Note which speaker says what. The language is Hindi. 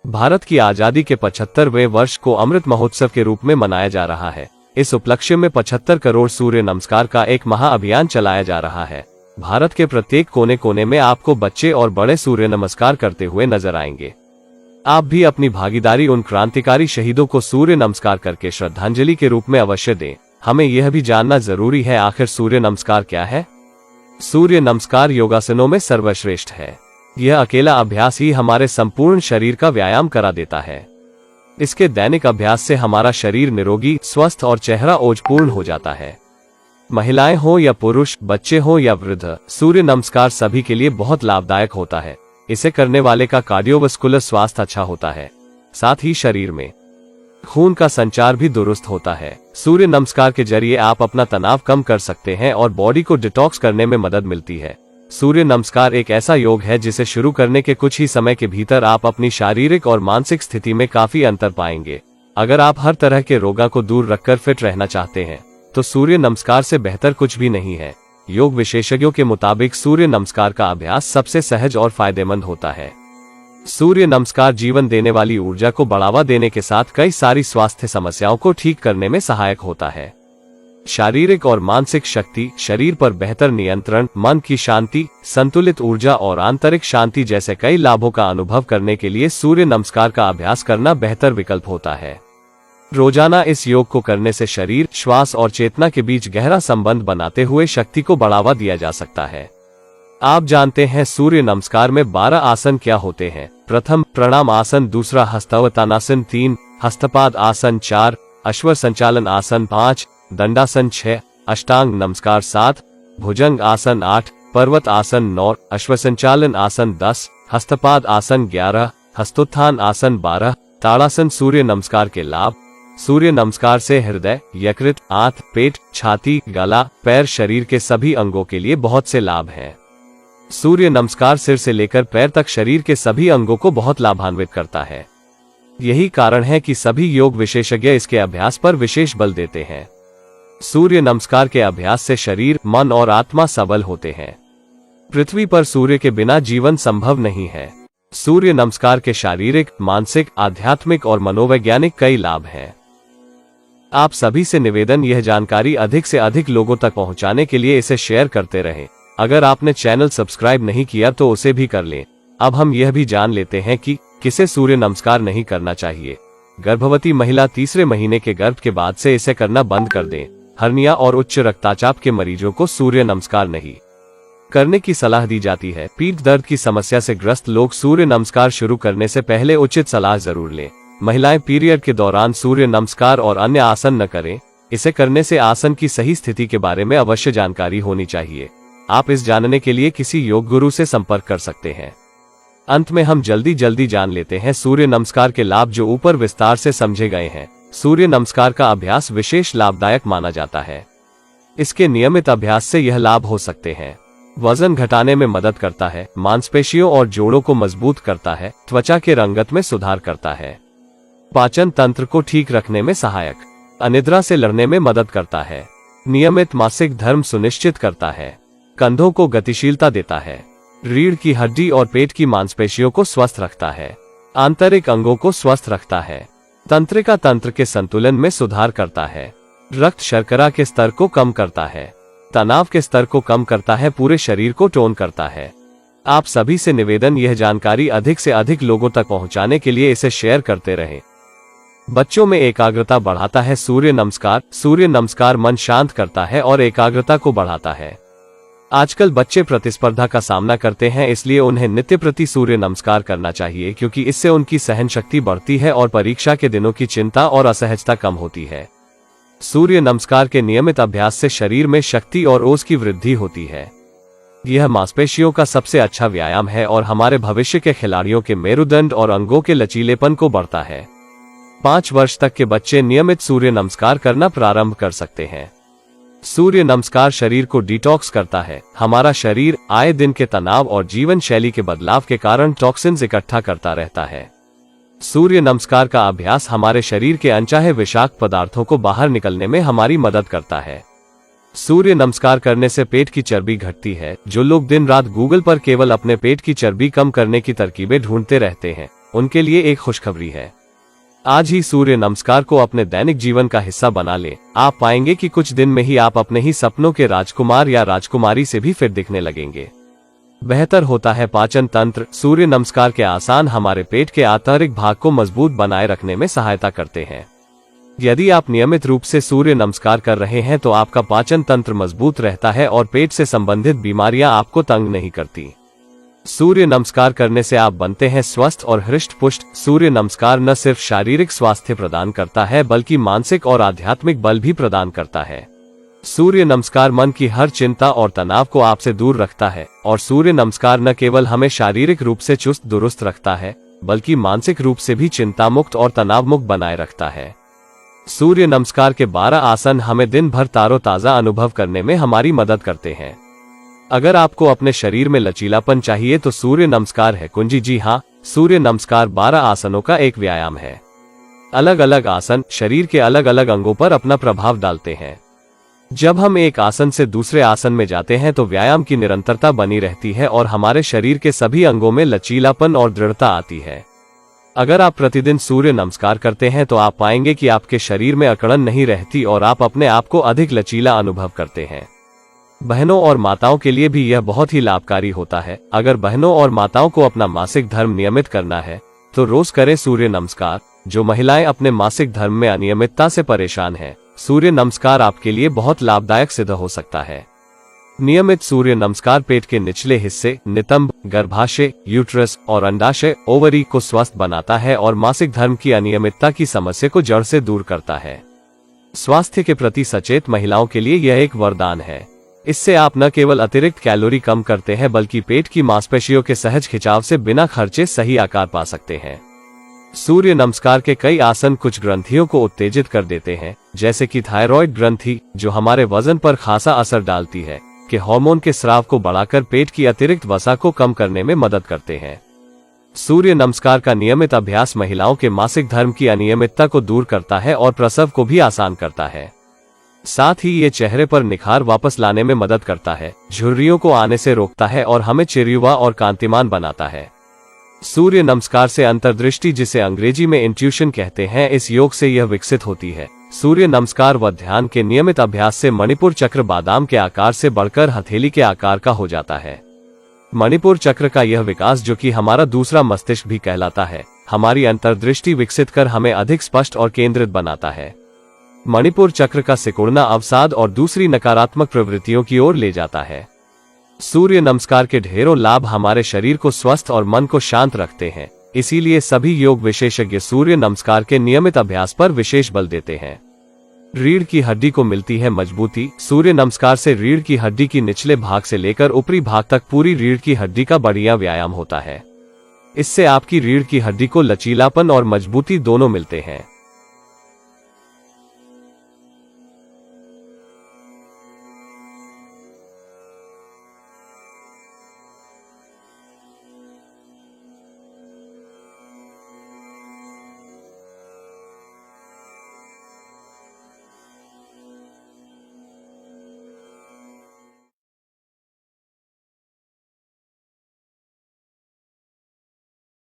Speaker 1: भारत की आजादी के 75वें वर्ष को अमृत महोत्सव के रूप में मनाया जा रहा है। इस उपलक्ष्य में 75 करोड़ सूर्य नमस्कार का एक महाअभियान चलाया जा रहा है। भारत के प्रत्येक कोने कोने में आपको बच्चे और बड़े सूर्य नमस्कार करते हुए नजर आएंगे। आप भी अपनी भागीदारी उन क्रांतिकारी शहीदों को सूर्य नमस्कार करके श्रद्धांजलि के रूप में अवश्य दें। हमें यह भी जानना जरूरी है, आखिर सूर्य नमस्कार क्या है। सूर्य नमस्कार योगासनों में सर्वश्रेष्ठ है। यह अकेला अभ्यास ही हमारे संपूर्ण शरीर का व्यायाम करा देता है। इसके दैनिक अभ्यास से हमारा शरीर निरोगी, स्वस्थ और चेहरा ओजपूर्ण हो जाता है। महिलाएं हो या पुरुष, बच्चे हो या वृद्ध, सूर्य नमस्कार सभी के लिए बहुत लाभदायक होता है। इसे करने वाले का कार्डियोवास्कुलर स्वास्थ्य अच्छा होता है, साथ ही शरीर में खून का संचार भी दुरुस्त होता है। सूर्य नमस्कार के जरिए आप अपना तनाव कम कर सकते हैं और बॉडी को डिटॉक्स करने में मदद मिलती है। सूर्य नमस्कार एक ऐसा योग है जिसे शुरू करने के कुछ ही समय के भीतर आप अपनी शारीरिक और मानसिक स्थिति में काफी अंतर पाएंगे। अगर आप हर तरह के रोगों को दूर रखकर फिट रहना चाहते हैं तो सूर्य नमस्कार से बेहतर कुछ भी नहीं है। योग विशेषज्ञों के मुताबिक सूर्य नमस्कार का अभ्यास सबसे सहज और फायदेमंद होता है। सूर्य नमस्कार जीवन देने वाली ऊर्जा को बढ़ावा देने के साथ कई सारी स्वास्थ्य समस्याओं को ठीक करने में सहायक होता है। शारीरिक और मानसिक शक्ति, शरीर पर बेहतर नियंत्रण, मन की शांति, संतुलित ऊर्जा और आंतरिक शांति जैसे कई लाभों का अनुभव करने के लिए सूर्य नमस्कार का अभ्यास करना बेहतर विकल्प होता है। रोजाना इस योग को करने से शरीर, श्वास और चेतना के बीच गहरा संबंध बनाते हुए शक्ति को बढ़ावा दिया जा सकता है। आप जानते हैं सूर्य नमस्कार में 12 आसन क्या होते हैं। प्रथम प्रणाम आसन, दूसरा हस्तावतानासन, 3 हस्तपाद आसन, 4 अश्व संचालन आसन, 5 दंडासन, 6 अष्टांग नमस्कार, 7 भुजंग आसन, 8 पर्वत आसन, 9 अश्वसंचालन आसन, 10 हस्तपाद आसन, 11 हस्तोत्थान आसन, 12 ताड़ासन। सूर्य नमस्कार के लाभ। सूर्य नमस्कार से हृदय, यकृत, आंत, पेट, छाती, गला, पैर, शरीर के सभी अंगों के लिए बहुत से लाभ हैं। सूर्य नमस्कार सिर से लेकर पैर तक शरीर के सभी अंगों को बहुत लाभान्वित करता है। यही कारण है कि सभी योग विशेषज्ञ इसके अभ्यास पर विशेष बल देते हैं। सूर्य नमस्कार के अभ्यास से शरीर, मन और आत्मा सबल होते हैं। पृथ्वी पर सूर्य के बिना जीवन संभव नहीं है। सूर्य नमस्कार के शारीरिक, मानसिक, आध्यात्मिक और मनोवैज्ञानिक कई लाभ हैं। आप सभी से निवेदन, यह जानकारी अधिक से अधिक लोगों तक पहुंचाने के लिए इसे शेयर करते रहें। अगर आपने चैनल सब्सक्राइब नहीं किया तो उसे भी कर लें। अब हम यह भी जान लेते हैं कि किसे सूर्य नमस्कार नहीं करना चाहिए। गर्भवती महिला तीसरे महीने के गर्भ के बाद से इसे करना बंद कर दें। हर्निया और उच्च रक्तचाप के मरीजों को सूर्य नमस्कार नहीं करने की सलाह दी जाती है। पीठ दर्द की समस्या से ग्रस्त लोग सूर्य नमस्कार शुरू करने से पहले उचित सलाह जरूर लें। महिलाएं पीरियड के दौरान सूर्य नमस्कार और अन्य आसन न करें। इसे करने से आसन की सही स्थिति के बारे में अवश्य जानकारी होनी चाहिए। आप इस जानने के लिए किसी योग गुरु से संपर्क कर सकते हैं। अंत में हम जल्दी जान लेते हैं सूर्य नमस्कार के लाभ जो ऊपर विस्तार से समझे गए हैं। सूर्य नमस्कार का अभ्यास विशेष लाभदायक माना जाता है। इसके नियमित अभ्यास से यह लाभ हो सकते हैं। वजन घटाने में मदद करता है, मांसपेशियों और जोड़ों को मजबूत करता है, त्वचा के रंगत में सुधार करता है, पाचन तंत्र को ठीक रखने में सहायक, अनिद्रा से लड़ने में मदद करता है, नियमित मासिक धर्म सुनिश्चित करता है, कंधों को गतिशीलता देता है, रीढ़ की हड्डी और पेट की मांसपेशियों को स्वस्थ रखता है, आंतरिक अंगों को स्वस्थ रखता है, तंत्रिका तंत्र के संतुलन में सुधार करता है, रक्त शर्करा के स्तर को कम करता है, तनाव के स्तर को कम करता है, पूरे शरीर को टोन करता है। आप सभी से निवेदन, यह जानकारी अधिक से अधिक लोगों तक पहुंचाने के लिए इसे शेयर करते रहें। बच्चों में एकाग्रता बढ़ाता है सूर्य नमस्कार। सूर्य नमस्कार मन शांत करता है और एकाग्रता को बढ़ाता है। आजकल बच्चे प्रतिस्पर्धा का सामना करते हैं, इसलिए उन्हें नित्य प्रति सूर्य नमस्कार करना चाहिए क्योंकि इससे उनकी सहन शक्ति बढ़ती है और परीक्षा के दिनों की चिंता और असहजता कम होती है। सूर्य नमस्कार के नियमित अभ्यास से शरीर में शक्ति और ओज की वृद्धि होती है। यह मांसपेशियों का सबसे अच्छा व्यायाम है और हमारे भविष्य के खिलाड़ियों के मेरुदंड और अंगों के लचीलेपन को बढ़ता है। 5 वर्ष तक के बच्चे नियमित सूर्य नमस्कार करना प्रारंभ कर सकते हैं। सूर्य नमस्कार शरीर को डिटॉक्स करता है। हमारा शरीर आए दिन के तनाव और जीवन शैली के बदलाव के कारण टॉक्सिन्स इकट्ठा करता रहता है। सूर्य नमस्कार का अभ्यास हमारे शरीर के अनचाहे विषाक्त पदार्थों को बाहर निकलने में हमारी मदद करता है। सूर्य नमस्कार करने से पेट की चर्बी घटती है। जो लोग दिन रात गूगल पर केवल अपने पेट की चर्बी कम करने की तरकीबें ढूंढते रहते हैं, उनके लिए एक खुशखबरी है। आज ही सूर्य नमस्कार को अपने दैनिक जीवन का हिस्सा बना ले। आप पाएंगे कि कुछ दिन में ही आप अपने ही सपनों के राजकुमार या राजकुमारी से भी फिट दिखने लगेंगे। बेहतर होता है पाचन तंत्र। सूर्य नमस्कार के आसन हमारे पेट के आंतरिक भाग को मजबूत बनाए रखने में सहायता करते हैं। यदि आप नियमित रूप से सूर्य नमस्कार कर रहे हैं तो आपका पाचन तंत्र मजबूत रहता है और पेट से संबंधित बीमारियां आपको तंग नहीं करती। सूर्य नमस्कार करने से आप बनते हैं स्वस्थ और हृष्ट पुष्ट। सूर्य नमस्कार न सिर्फ शारीरिक स्वास्थ्य प्रदान करता है बल्कि मानसिक और आध्यात्मिक बल भी प्रदान करता है। सूर्य नमस्कार मन की हर चिंता और तनाव को आपसे दूर रखता है और सूर्य नमस्कार न केवल हमें शारीरिक रूप से चुस्त दुरुस्त रखता है बल्कि मानसिक रूप से भी चिंता मुक्त और तनाव मुक्त बनाए रखता है। सूर्य नमस्कार के 12 आसन हमें दिन भर तारोताजा अनुभव करने में हमारी मदद करते हैं। अगर आपको अपने शरीर में लचीलापन चाहिए तो सूर्य नमस्कार है कुंजी। जी हाँ, सूर्य नमस्कार 12 आसनों का एक व्यायाम है। अलग अलग आसन शरीर के अलग अलग अंगों पर अपना प्रभाव डालते हैं। जब हम एक आसन से दूसरे आसन में जाते हैं तो व्यायाम की निरंतरता बनी रहती है और हमारे शरीर के सभी अंगों में लचीलापन और दृढ़ता आती है। अगर आप प्रतिदिन सूर्य नमस्कार करते हैं तो आप पाएंगे कि आपके शरीर में अकड़न नहीं रहती और आप अपने आप को अधिक लचीला अनुभव करते हैं। बहनों और माताओं के लिए भी यह बहुत ही लाभकारी होता है। अगर बहनों और माताओं को अपना मासिक धर्म नियमित करना है तो रोज करें सूर्य नमस्कार। जो महिलाएं अपने मासिक धर्म में अनियमितता से परेशान हैं, सूर्य नमस्कार आपके लिए बहुत लाभदायक सिद्ध हो सकता है। नियमित सूर्य नमस्कार पेट के निचले हिस्से नितंब, गर्भाशय, यूट्रस और अंडाशय ओवरी को स्वस्थ बनाता है और मासिक धर्म की अनियमितता की समस्या को जड़ से दूर करता है। स्वास्थ्य के प्रति सचेत महिलाओं के लिए यह एक वरदान है। इससे आप न केवल अतिरिक्त कैलोरी कम करते हैं बल्कि पेट की मांसपेशियों के सहज खिंचाव से बिना खर्चे सही आकार पा सकते हैं। सूर्य नमस्कार के कई आसन कुछ ग्रंथियों को उत्तेजित कर देते हैं, जैसे कि थायराइड ग्रंथि जो हमारे वजन पर खासा असर डालती है, के हार्मोन के स्राव को बढ़ाकर पेट की अतिरिक्त वसा को कम करने में मदद करते हैं। सूर्य नमस्कार का नियमित अभ्यास महिलाओं के मासिक धर्म की अनियमितता को दूर करता है और प्रसव को भी आसान करता है। साथ ही ये चेहरे पर निखार वापस लाने में मदद करता है, झुर्रियों को आने से रोकता है और हमें चिरयुवा और कांतिमान बनाता है। सूर्य नमस्कार से अंतर्दृष्टि, जिसे अंग्रेजी में इंट्यूशन कहते हैं, इस योग से यह विकसित होती है। सूर्य नमस्कार व ध्यान के नियमित अभ्यास से मणिपुर चक्र बादाम के आकार से बढ़कर हथेली के आकार का हो जाता है। मणिपुर चक्र का यह विकास, जो कि हमारा दूसरा मस्तिष्क भी कहलाता है, हमारी अंतर्दृष्टि विकसित कर हमें अधिक स्पष्ट और केंद्रित बनाता है। मणिपुर चक्र का सिकुड़ना अवसाद और दूसरी नकारात्मक प्रवृत्तियों की ओर ले जाता है। सूर्य नमस्कार के ढेरों लाभ हमारे शरीर को स्वस्थ और मन को शांत रखते हैं। इसीलिए सभी योग विशेषज्ञ सूर्य नमस्कार के नियमित अभ्यास पर विशेष बल देते हैं। रीढ़ की हड्डी को मिलती है मजबूती। सूर्य नमस्कार से रीढ़ की हड्डी की निचले भाग से लेकर ऊपरी भाग तक पूरी रीढ़ की हड्डी का बढ़िया व्यायाम होता है। इससे आपकी रीढ़ की हड्डी को लचीलापन और मजबूती दोनों मिलते हैं।